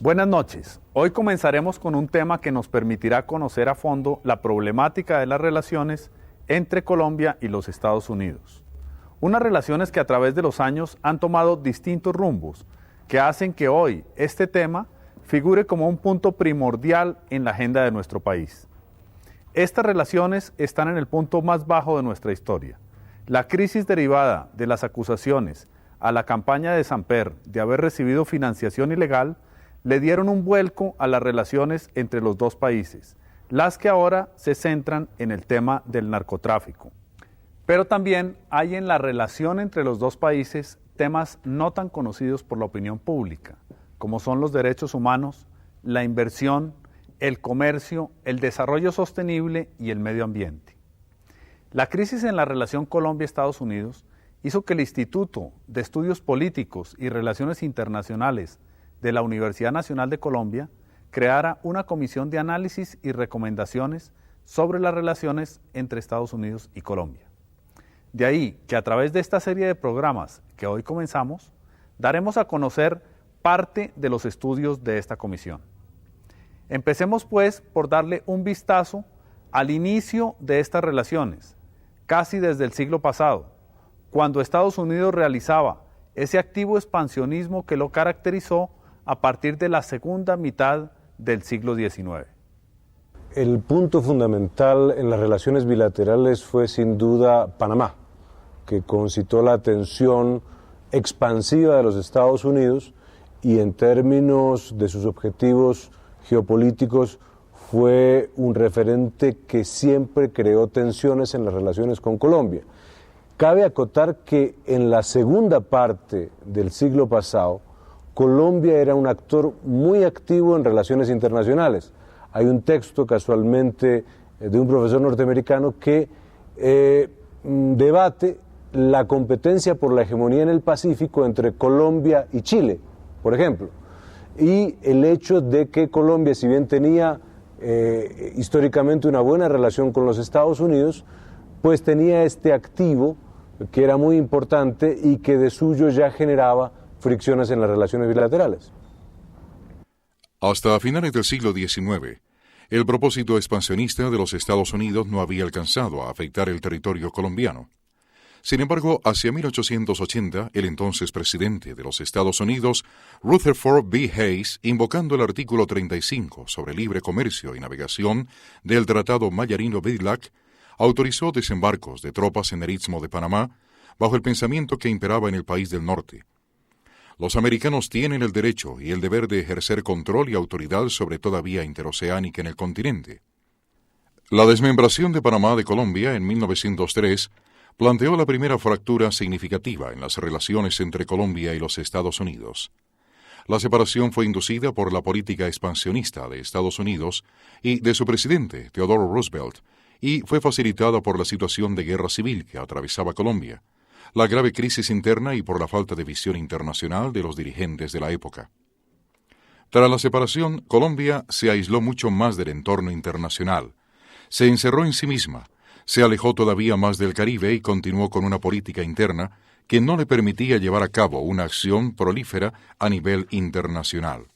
Buenas noches. Hoy comenzaremos con un tema que nos permitirá conocer a fondo la problemática de las relaciones entre Colombia y los Estados Unidos. Unas relaciones que a través de los años han tomado distintos rumbos, que hacen que hoy este tema figure como un punto primordial en la agenda de nuestro país. Estas relaciones están en el punto más bajo de nuestra historia. La crisis derivada de las acusaciones a la campaña de Samper de haber recibido financiación ilegal le dieron un vuelco a las relaciones entre los dos países, las que ahora se centran en el tema del narcotráfico. Pero también hay en la relación entre los dos países temas no tan conocidos por la opinión pública, como son los derechos humanos, la inversión, el comercio, el desarrollo sostenible y el medio ambiente. La crisis en la relación Colombia-Estados Unidos hizo que el Instituto de Estudios Políticos y Relaciones Internacionales de la Universidad Nacional de Colombia creara una comisión de análisis y recomendaciones sobre las relaciones entre Estados Unidos y Colombia. De ahí que a través de esta serie de programas que hoy comenzamos, daremos a conocer parte de los estudios de esta comisión. Empecemos pues por darle un vistazo al inicio de estas relaciones, casi desde el siglo pasado, cuando Estados Unidos realizaba ese activo expansionismo que lo caracterizó a partir de la segunda mitad del siglo XIX. El punto fundamental en las relaciones bilaterales fue sin duda Panamá, que concitó la atención expansiva de los Estados Unidos y en términos de sus objetivos geopolíticos fue un referente que siempre creó tensiones en las relaciones con Colombia. Cabe acotar que en la segunda parte del siglo pasado, Colombia era un actor muy activo en relaciones internacionales. Hay un texto casualmente de un profesor norteamericano que debate la competencia por la hegemonía en el Pacífico entre Colombia y Chile, por ejemplo, y el hecho de que Colombia, si bien tenía históricamente una buena relación con los Estados Unidos, pues tenía este activo que era muy importante y que de suyo ya generaba fricciones en las relaciones bilaterales. Hasta finales del siglo XIX, el propósito expansionista de los Estados Unidos no había alcanzado a afectar el territorio colombiano. Sin embargo, hacia 1880, el entonces presidente de los Estados Unidos, Rutherford B. Hayes, invocando el artículo 35 sobre libre comercio y navegación del Tratado Mallarino-Vidlac, autorizó desembarcos de tropas en el Istmo de Panamá, bajo el pensamiento que imperaba en el país del norte. Los americanos tienen el derecho y el deber de ejercer control y autoridad sobre toda vía interoceánica en el continente. La desmembración de Panamá de Colombia en 1903 planteó la primera fractura significativa en las relaciones entre Colombia y los Estados Unidos. La separación fue inducida por la política expansionista de Estados Unidos y de su presidente, Theodore Roosevelt, y fue facilitada por la situación de guerra civil que atravesaba Colombia, la grave crisis interna y por la falta de visión internacional de los dirigentes de la época. Tras la separación, Colombia se aisló mucho más del entorno internacional, se encerró en sí misma, se alejó todavía más del Caribe y continuó con una política interna que no le permitía llevar a cabo una acción prolífera a nivel internacional.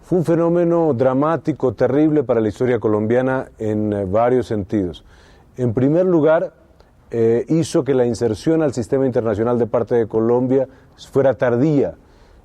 Fue un fenómeno dramático, terrible para la historia colombiana en varios sentidos. En primer lugar, hizo que la inserción al sistema internacional de parte de Colombia fuera tardía.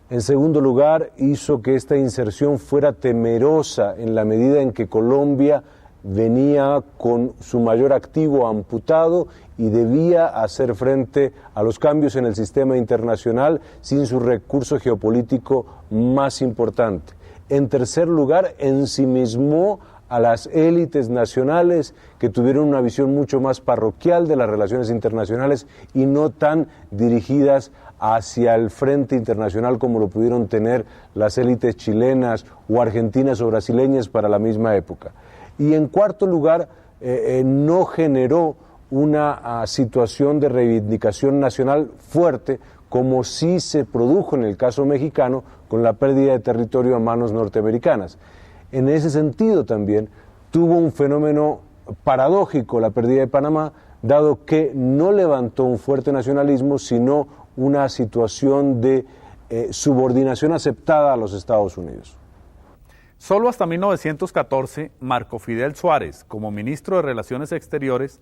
En segundo lugar, hizo que esta inserción fuera temerosa en la medida en que Colombia venía con su mayor activo amputado y debía hacer frente a los cambios en el sistema internacional sin su recurso geopolítico más importante. En tercer lugar, ensimismó a las élites nacionales que tuvieron una visión mucho más parroquial de las relaciones internacionales y no tan dirigidas hacia el frente internacional como lo pudieron tener las élites chilenas o argentinas o brasileñas para la misma época. Y en cuarto lugar, no generó una situación de reivindicación nacional fuerte como sí se produjo en el caso mexicano con la pérdida de territorio a manos norteamericanas. En ese sentido también tuvo un fenómeno paradójico la pérdida de Panamá, dado que no levantó un fuerte nacionalismo, sino una situación de subordinación aceptada a los Estados Unidos. Solo hasta 1914, Marco Fidel Suárez, como ministro de Relaciones Exteriores,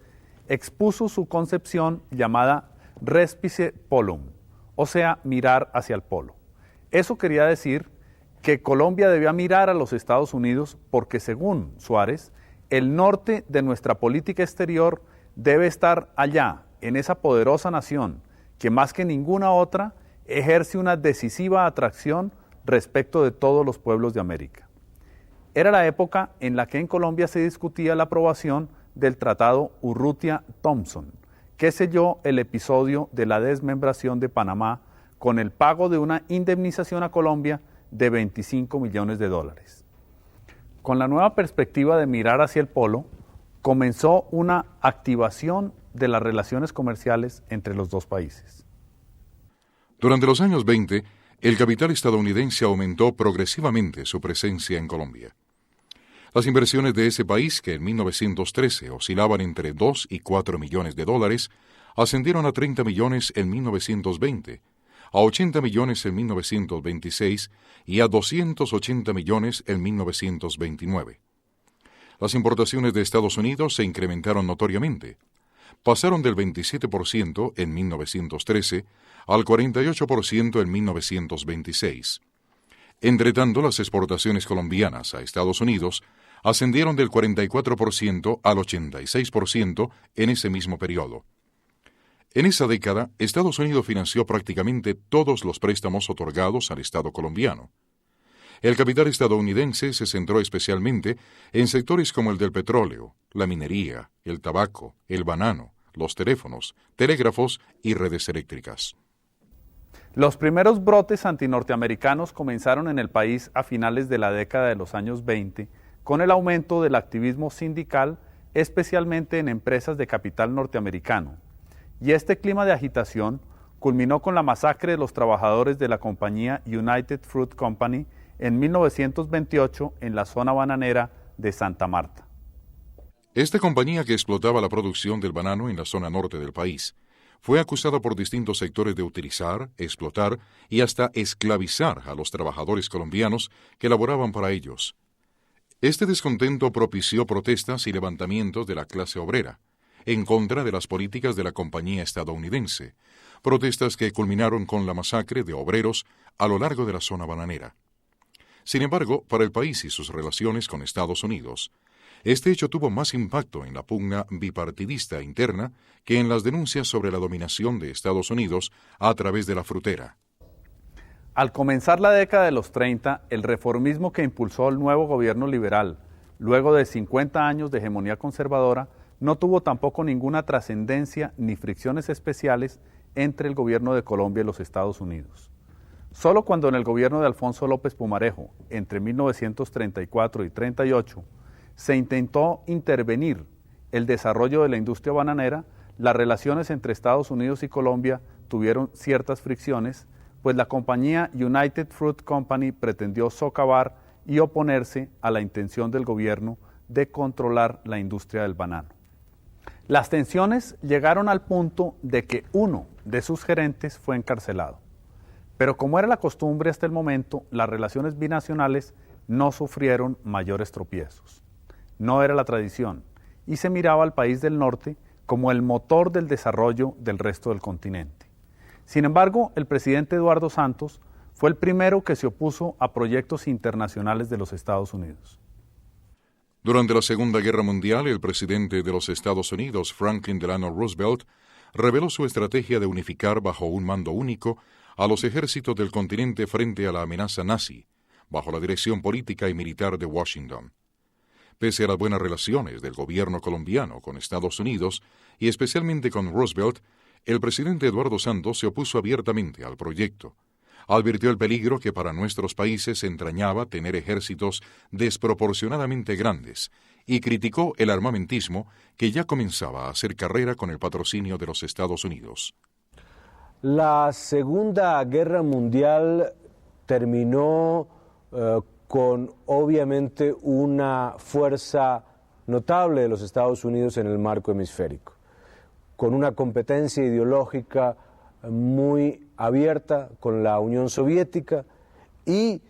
expuso su concepción llamada Respice Polum, o sea, mirar hacia el polo. Eso quería decir que Colombia debía mirar a los Estados Unidos porque, según Suárez, el norte de nuestra política exterior debe estar allá, en esa poderosa nación, que más que ninguna otra ejerce una decisiva atracción respecto de todos los pueblos de América. Era la época en la que en Colombia se discutía la aprobación del Tratado Urrutia-Thompson, que selló el episodio de la desmembración de Panamá con el pago de una indemnización a Colombia de $25 millones. Con la nueva perspectiva de mirar hacia el polo, comenzó una activación de las relaciones comerciales entre los dos países. Durante los años 20, el capital estadounidense aumentó progresivamente su presencia en Colombia. Las inversiones de ese país, que en 1913 oscilaban entre 2 y 4 millones de dólares, ascendieron a 30 millones en 1920, a 80 millones en 1926 y a 280 millones en 1929. Las importaciones de Estados Unidos se incrementaron notoriamente. Pasaron del 27% en 1913 al 48% en 1926. Entretanto, las exportaciones colombianas a Estados Unidos ascendieron del 44% al 86% en ese mismo periodo. En esa década, Estados Unidos financió prácticamente todos los préstamos otorgados al Estado colombiano. El capital estadounidense se centró especialmente en sectores como el del petróleo, la minería, el tabaco, el banano, los teléfonos, telégrafos y redes eléctricas. Los primeros brotes antinorteamericanos comenzaron en el país a finales de la década de los años 20, con el aumento del activismo sindical, especialmente en empresas de capital norteamericano. Y este clima de agitación culminó con la masacre de los trabajadores de la compañía United Fruit Company en 1928 en la zona bananera de Santa Marta. Esta compañía, que explotaba la producción del banano en la zona norte del país, fue acusada por distintos sectores de utilizar, explotar y hasta esclavizar a los trabajadores colombianos que laboraban para ellos. Este descontento propició protestas y levantamientos de la clase obrera en contra de las políticas de la compañía estadounidense, protestas que culminaron con la masacre de obreros a lo largo de la zona bananera. Sin embargo, para el país y sus relaciones con Estados Unidos, este hecho tuvo más impacto en la pugna bipartidista interna que en las denuncias sobre la dominación de Estados Unidos a través de la frutera. Al comenzar la década de los 30, el reformismo que impulsó el nuevo gobierno liberal, luego de 50 años de hegemonía conservadora, no tuvo tampoco ninguna trascendencia ni fricciones especiales entre el gobierno de Colombia y los Estados Unidos. Solo cuando en el gobierno de Alfonso López Pumarejo, entre 1934 y 38, se intentó intervenir el desarrollo de la industria bananera, las relaciones entre Estados Unidos y Colombia tuvieron ciertas fricciones, pues la compañía United Fruit Company pretendió socavar y oponerse a la intención del gobierno de controlar la industria del banano. Las tensiones llegaron al punto de que uno de sus gerentes fue encarcelado. Pero como era la costumbre hasta el momento, las relaciones binacionales no sufrieron mayores tropiezos. No era la tradición, y se miraba al país del norte como el motor del desarrollo del resto del continente. Sin embargo, el presidente Eduardo Santos fue el primero que se opuso a proyectos internacionales de los Estados Unidos. Durante la Segunda Guerra Mundial, el presidente de los Estados Unidos, Franklin Delano Roosevelt, reveló su estrategia de unificar bajo un mando único a los ejércitos del continente frente a la amenaza nazi, bajo la dirección política y militar de Washington. Pese a las buenas relaciones del gobierno colombiano con Estados Unidos, y especialmente con Roosevelt, el presidente Eduardo Santos se opuso abiertamente al proyecto. Advirtió el peligro que para nuestros países entrañaba tener ejércitos desproporcionadamente grandes y criticó el armamentismo que ya comenzaba a hacer carrera con el patrocinio de los Estados Unidos. La Segunda Guerra Mundial terminó con obviamente una fuerza notable de los Estados Unidos en el marco hemisférico, con una competencia ideológica muy abierta con la Unión Soviética y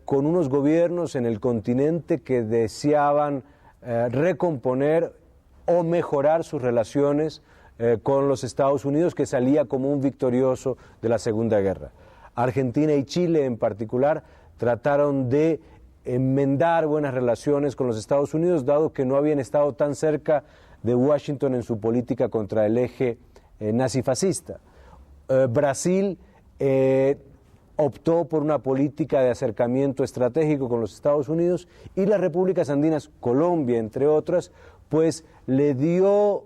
con unos gobiernos en el continente que deseaban recomponer o mejorar sus relaciones con los Estados Unidos, que salía como un victorioso de la Segunda Guerra. Argentina y Chile en particular trataron de enmendar buenas relaciones con los Estados Unidos, dado que no habían estado tan cerca de Washington en su política contra el eje nazifascista. Brasil optó por una política de acercamiento estratégico con los Estados Unidos, y las repúblicas andinas, Colombia entre otras, pues le dio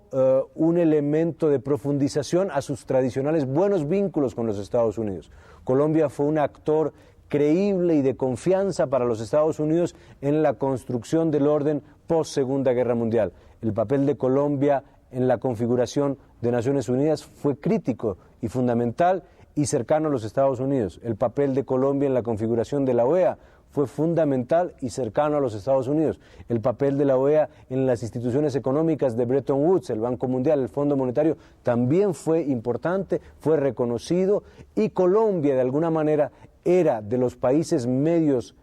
un elemento de profundización a sus tradicionales buenos vínculos con los Estados Unidos. Colombia fue un actor creíble y de confianza para los Estados Unidos en la construcción del orden post-Segunda Guerra Mundial. El papel de Colombia en la configuración de Naciones Unidas fue crítico y fundamental y cercano a los Estados Unidos. El papel de Colombia en la configuración de la OEA fue fundamental y cercano a los Estados Unidos. El papel de la OEA en las instituciones económicas de Bretton Woods, el Banco Mundial, el Fondo Monetario, también fue importante, fue reconocido, y Colombia de alguna manera era de los países medios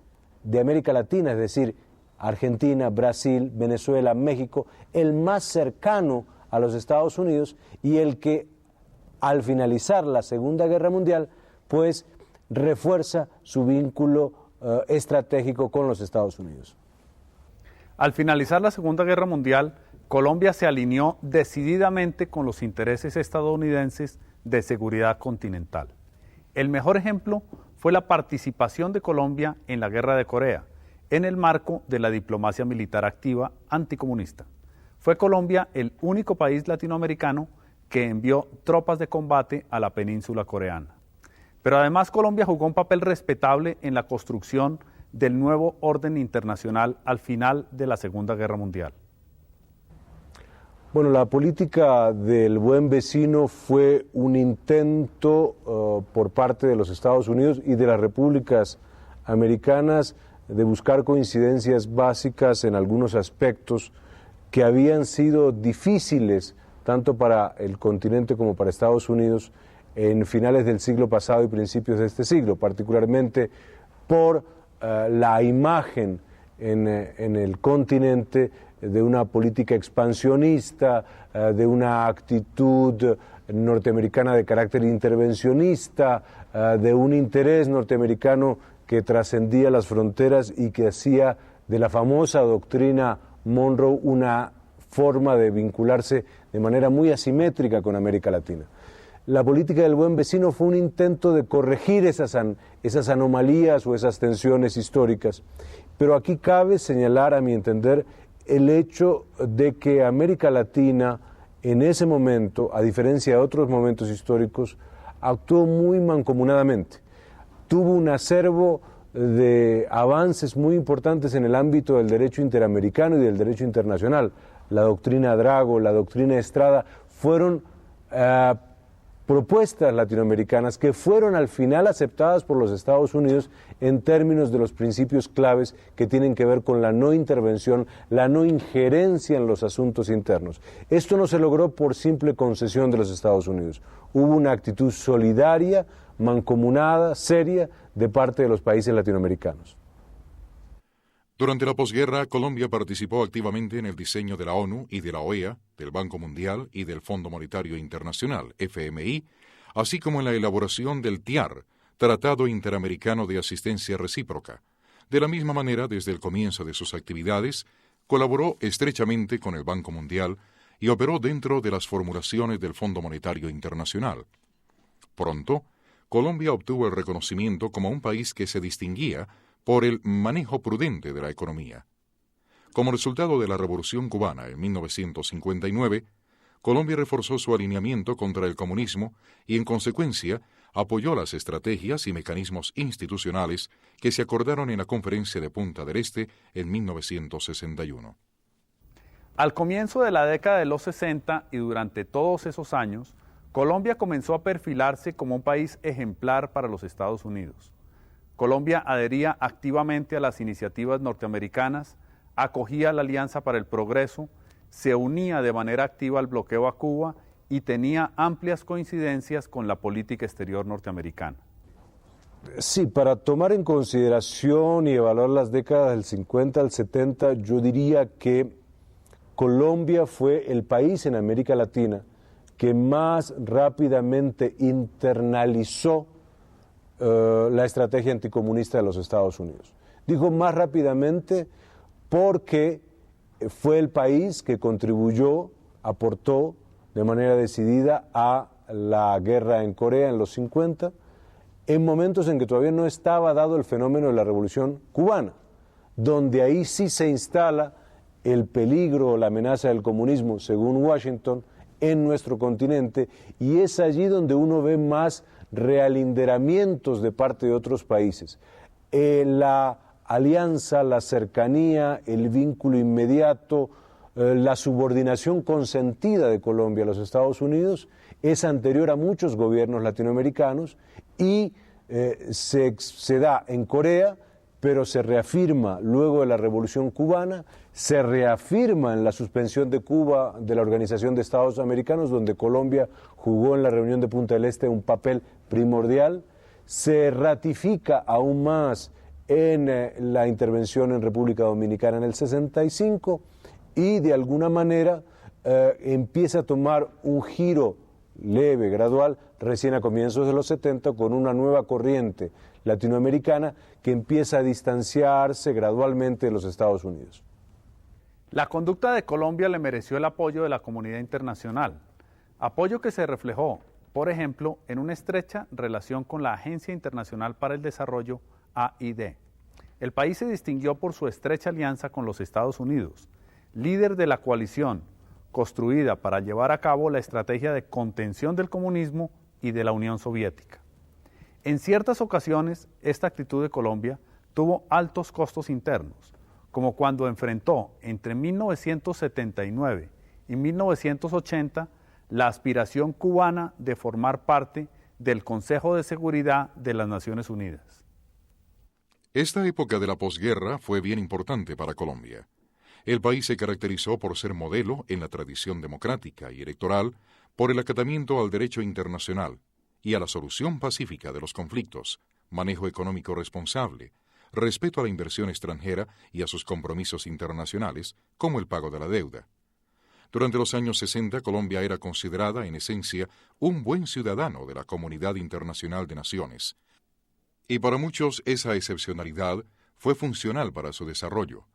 de América Latina, es decir, Argentina, Brasil, Venezuela, México, el más cercano a los Estados Unidos y el que al finalizar la Segunda Guerra Mundial pues refuerza su vínculo estratégico con los Estados Unidos. Al finalizar la Segunda Guerra Mundial, Colombia se alineó decididamente con los intereses estadounidenses de seguridad continental. El mejor ejemplo fue la participación de Colombia en la Guerra de Corea, en el marco de la diplomacia militar activa anticomunista. Fue Colombia el único país latinoamericano que envió tropas de combate a la península coreana. Pero además Colombia jugó un papel respetable en la construcción del nuevo orden internacional al final de la Segunda Guerra Mundial. Bueno, la política del buen vecino fue un intento por parte de los Estados Unidos y de las repúblicas americanas de buscar coincidencias básicas en algunos aspectos que habían sido difíciles tanto para el continente como para Estados Unidos en finales del siglo pasado y principios de este siglo, particularmente por la imagen en el continente de una política expansionista, de una actitud norteamericana de carácter intervencionista, de un interés norteamericano que trascendía las fronteras y que hacía de la famosa doctrina Monroe una forma de vincularse de manera muy asimétrica con América Latina. La política del buen vecino fue un intento de corregir esas anomalías o esas tensiones históricas, pero aquí cabe señalar, a mi entender, el hecho de que América Latina en ese momento, a diferencia de otros momentos históricos, actuó muy mancomunadamente. Tuvo un acervo de avances muy importantes en el ámbito del derecho interamericano y del derecho internacional. La doctrina Drago, la doctrina Estrada fueron propuestas latinoamericanas que fueron al final aceptadas por los Estados Unidos en términos de los principios claves que tienen que ver con la no intervención, la no injerencia en los asuntos internos. Esto no se logró por simple concesión de los Estados Unidos. Hubo una actitud solidaria, mancomunada, seria, de parte de los países latinoamericanos. Durante la posguerra, Colombia participó activamente en el diseño de la ONU y de la OEA, del Banco Mundial y del Fondo Monetario Internacional, FMI, así como en la elaboración del TIAR, Tratado Interamericano de Asistencia Recíproca. De la misma manera, desde el comienzo de sus actividades, colaboró estrechamente con el Banco Mundial y operó dentro de las formulaciones del Fondo Monetario Internacional. Pronto, Colombia obtuvo el reconocimiento como un país que se distinguía por el manejo prudente de la economía. Como resultado de la Revolución Cubana en 1959, Colombia reforzó su alineamiento contra el comunismo y, en consecuencia, apoyó las estrategias y mecanismos institucionales que se acordaron en la Conferencia de Punta del Este en 1961. Al comienzo de la década de los 60 y durante todos esos años, Colombia comenzó a perfilarse como un país ejemplar para los Estados Unidos. Colombia adhería activamente a las iniciativas norteamericanas, acogía la Alianza para el Progreso, se unía de manera activa al bloqueo a Cuba y tenía amplias coincidencias con la política exterior norteamericana. Sí, para tomar en consideración y evaluar las décadas del 50 al 70, yo diría que Colombia fue el país en América Latina que más rápidamente internalizó la estrategia anticomunista de los Estados Unidos. Digo más rápidamente porque fue el país que contribuyó, aportó de manera decidida a la guerra en Corea en los 50, en momentos en que todavía no estaba dado el fenómeno de la Revolución Cubana, donde ahí sí se instala el peligro o la amenaza del comunismo, según Washington, en nuestro continente, y es allí donde uno ve más realinderamientos de parte de otros países. La alianza, la cercanía, el vínculo inmediato, la subordinación consentida de Colombia a los Estados Unidos es anterior a muchos gobiernos latinoamericanos y se da en Corea, pero se reafirma luego de la Revolución Cubana, se reafirma en la suspensión de Cuba de la Organización de Estados Americanos, donde Colombia jugó en la reunión de Punta del Este un papel primordial, se ratifica aún más en la intervención en República Dominicana en el 65 y de alguna manera empieza a tomar un giro leve, gradual, recién a comienzos de los 70 con una nueva corriente latinoamericana que empieza a distanciarse gradualmente de los Estados Unidos. La conducta de Colombia le mereció el apoyo de la comunidad internacional, apoyo que se reflejó, por ejemplo, en una estrecha relación con la Agencia Internacional para el Desarrollo, AID. El país se distinguió por su estrecha alianza con los Estados Unidos, líder de la coalición construida para llevar a cabo la estrategia de contención del comunismo y de la Unión Soviética. En ciertas ocasiones, esta actitud de Colombia tuvo altos costos internos, como cuando enfrentó entre 1979 y 1980 la aspiración cubana de formar parte del Consejo de Seguridad de las Naciones Unidas. Esta época de la posguerra fue bien importante para Colombia. El país se caracterizó por ser modelo en la tradición democrática y electoral, por el acatamiento al derecho internacional y a la solución pacífica de los conflictos, manejo económico responsable, respeto a la inversión extranjera y a sus compromisos internacionales, como el pago de la deuda. Durante los años 60, Colombia era considerada, en esencia, un buen ciudadano de la comunidad internacional de naciones. Y para muchos esa excepcionalidad fue funcional para su desarrollo.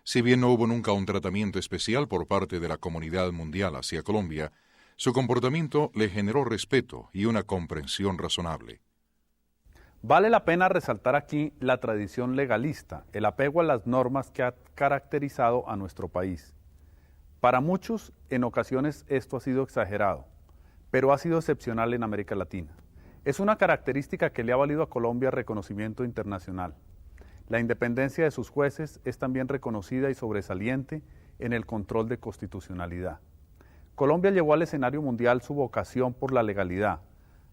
Si bien no hubo nunca un tratamiento especial por parte de la comunidad mundial hacia Colombia, su comportamiento le generó respeto y una comprensión razonable. Vale la pena resaltar aquí la tradición legalista, el apego a las normas que ha caracterizado a nuestro país. Para muchos, en ocasiones esto ha sido exagerado, pero ha sido excepcional en América Latina. Es una característica que le ha valido a Colombia reconocimiento internacional. La independencia de sus jueces es también reconocida y sobresaliente en el control de constitucionalidad. Colombia llevó al escenario mundial su vocación por la legalidad.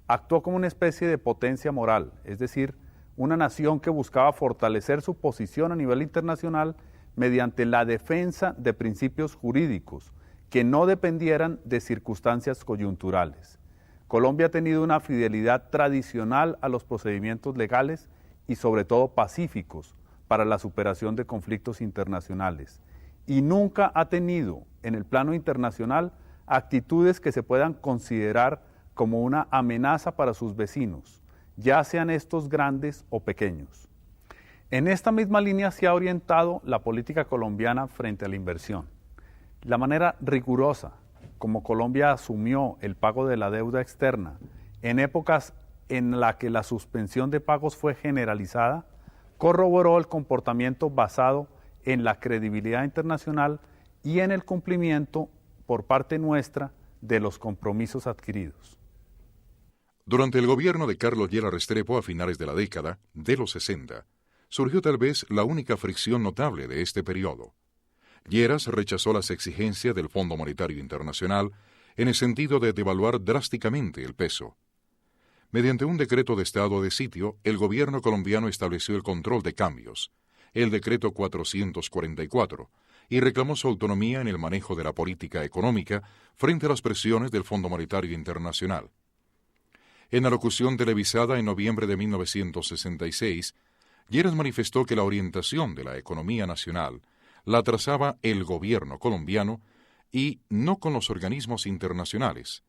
Actuó como una especie de potencia moral, es decir, una nación que buscaba fortalecer su posición a nivel internacional mediante la defensa de principios jurídicos que no dependieran de circunstancias coyunturales. Colombia ha tenido una fidelidad tradicional a los procedimientos legales y sobre todo pacíficos para la superación de conflictos internacionales, y nunca ha tenido en el plano internacional actitudes que se puedan considerar como una amenaza para sus vecinos, ya sean estos grandes o pequeños. En esta misma línea se ha orientado la política colombiana frente a la inversión. La manera rigurosa como Colombia asumió el pago de la deuda externa en épocas en la que la suspensión de pagos fue generalizada, corroboró el comportamiento basado en la credibilidad internacional y en el cumplimiento por parte nuestra de los compromisos adquiridos. Durante el gobierno de Carlos Lleras Restrepo a finales de la década de los 60, surgió tal vez la única fricción notable de este periodo. Lleras rechazó las exigencias del Fondo Monetario Internacional en el sentido de devaluar drásticamente el peso. Mediante un decreto de estado de sitio, el gobierno colombiano estableció el control de cambios, el decreto 444, y reclamó su autonomía en el manejo de la política económica frente a las presiones del Fondo Monetario Internacional. En la locución televisada en noviembre de 1966, Lleras manifestó que la orientación de la economía nacional la trazaba el gobierno colombiano y no con los organismos internacionales.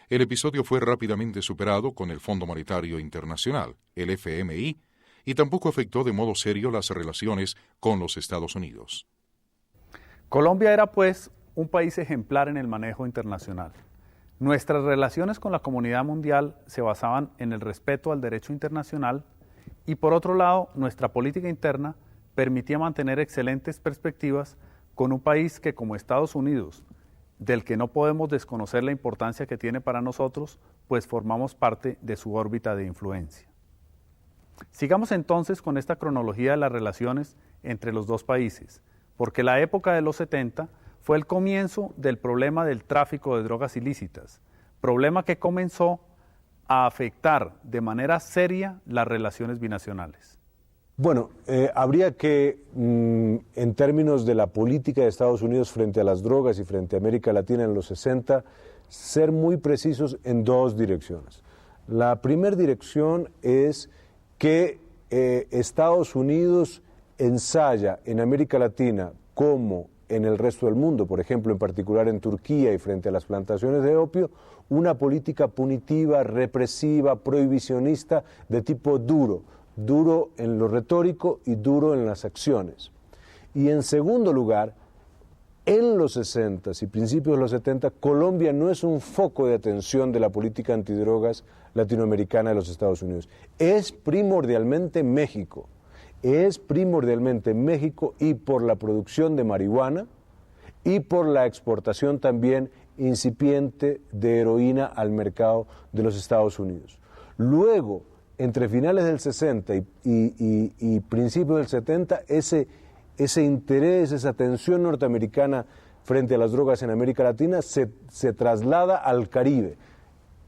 El episodio fue rápidamente superado con el Fondo Monetario Internacional, el FMI, y tampoco afectó de modo serio las relaciones con los Estados Unidos. Colombia era, pues, un país ejemplar en el manejo internacional. Nuestras relaciones con la comunidad mundial se basaban en el respeto al derecho internacional y, por otro lado, nuestra política interna permitía mantener excelentes perspectivas con un país que, como Estados Unidos, del que no podemos desconocer la importancia que tiene para nosotros, pues formamos parte de su órbita de influencia. Sigamos entonces con esta cronología de las relaciones entre los dos países, porque la época de los 70 fue el comienzo del problema del tráfico de drogas ilícitas, problema que comenzó a afectar de manera seria las relaciones binacionales. Bueno, habría que, en términos de la política de Estados Unidos frente a las drogas y frente a América Latina en los 60, ser muy precisos en dos direcciones. La primera dirección es que Estados Unidos ensaya en América Latina como en el resto del mundo, por ejemplo, en particular en Turquía y frente a las plantaciones de opio, una política punitiva, represiva, prohibicionista de tipo duro, duro en lo retórico y duro en las acciones. Y en segundo lugar, en los 60 y principios de los 70, Colombia no es un foco de atención de la política antidrogas latinoamericana de los Estados Unidos, es primordialmente México. Es primordialmente México y por la producción de marihuana y por la exportación también incipiente de heroína al mercado de los Estados Unidos. Luego, entre finales del 60 y principios del 70, ese interés, esa tensión norteamericana frente a las drogas en América Latina se traslada al Caribe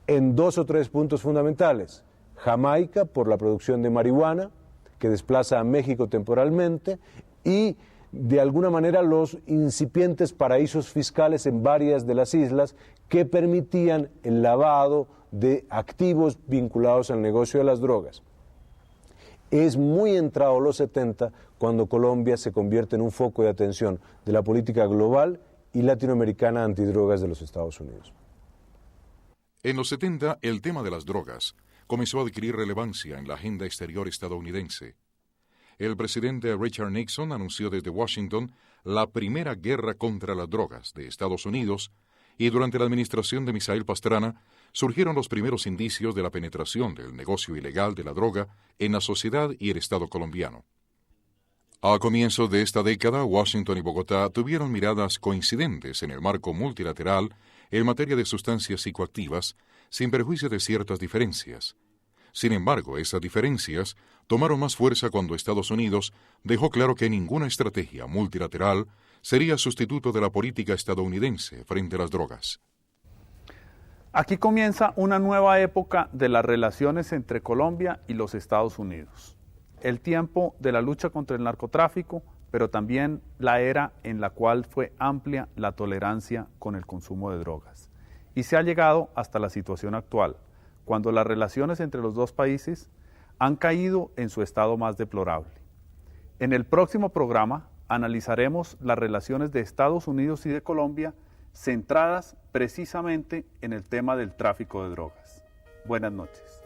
en dos o tres puntos fundamentales. Jamaica por la producción de marihuana, que desplaza a México temporalmente, y de alguna manera los incipientes paraísos fiscales en varias de las islas que permitían el lavado de activos vinculados al negocio de las drogas. Es muy entrado los 70 cuando Colombia se convierte en un foco de atención de la política global y latinoamericana antidrogas de los Estados Unidos. En los 70, el tema de las drogas comenzó a adquirir relevancia en la agenda exterior estadounidense. El presidente Richard Nixon anunció desde Washington la primera guerra contra las drogas de Estados Unidos y durante la administración de Misael Pastrana surgieron los primeros indicios de la penetración del negocio ilegal de la droga en la sociedad y el Estado colombiano. A comienzos de esta década, Washington y Bogotá tuvieron miradas coincidentes en el marco multilateral en materia de sustancias psicoactivas, sin perjuicio de ciertas diferencias. Sin embargo, esas diferencias tomaron más fuerza cuando Estados Unidos dejó claro que ninguna estrategia multilateral sería sustituto de la política estadounidense frente a las drogas. Aquí comienza una nueva época de las relaciones entre Colombia y los Estados Unidos. El tiempo de la lucha contra el narcotráfico, pero también la era en la cual fue amplia la tolerancia con el consumo de drogas. Y se ha llegado hasta la situación actual, cuando las relaciones entre los dos países han caído en su estado más deplorable. En el próximo programa analizaremos las relaciones de Estados Unidos y de Colombia centradas precisamente en el tema del tráfico de drogas. Buenas noches.